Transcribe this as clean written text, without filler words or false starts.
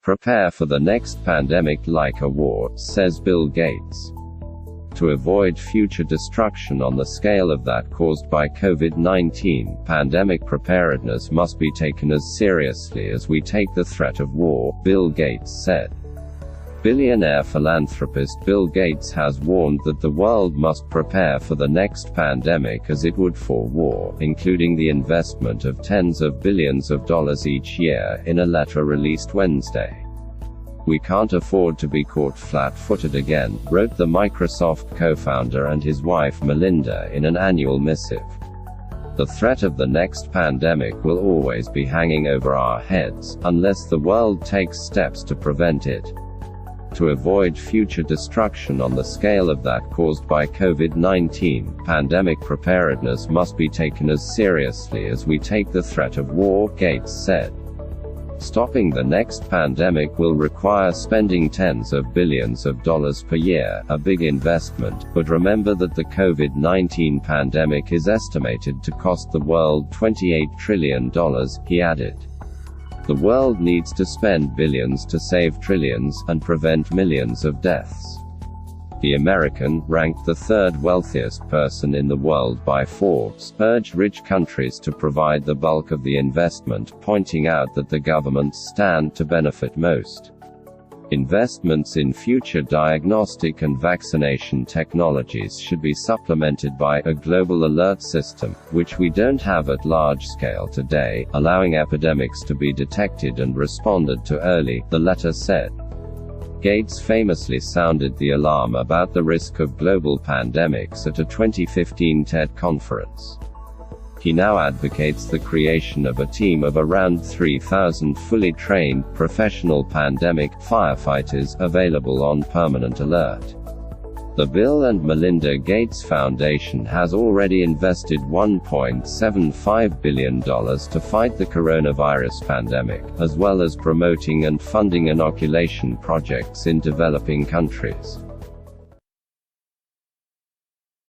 Prepare for the next pandemic like a war, says Bill Gates. To avoid future destruction on the scale of that caused by COVID-19, pandemic preparedness must be taken as seriously as we take the threat of war, Bill Gates said. Billionaire philanthropist Bill Gates has warned that the world must prepare for the next pandemic as it would for war, including the investment of tens of billions of dollars each year, in a letter released Wednesday. "We can't afford to be caught flat-footed again," wrote the Microsoft co-founder and his wife Melinda in an annual missive. "The threat of the next pandemic will always be hanging over our heads, unless the world takes steps to prevent it. To avoid future destruction on the scale of that caused by COVID-19, pandemic preparedness must be taken as seriously as we take the threat of war," Gates said. "Stopping the next pandemic will require spending tens of billions of dollars per year, a big investment, but remember that the COVID-19 pandemic is estimated to cost the world $28 trillion, he added. "The world needs to spend billions to save trillions, and prevent millions of deaths." The American, ranked the third wealthiest person in the world by Forbes, urged rich countries to provide the bulk of the investment, pointing out that the governments stand to benefit most. Investments in future diagnostic and vaccination technologies should be supplemented by a global alert system, which we don't have at large scale today, allowing epidemics to be detected and responded to early, the letter said. Gates famously sounded the alarm about the risk of global pandemics at a 2015 TED conference. He now advocates the creation of a team of around 3,000 fully trained, professional pandemic firefighters, available on permanent alert. The Bill and Melinda Gates Foundation has already invested $1.75 billion to fight the coronavirus pandemic, as well as promoting and funding inoculation projects in developing countries.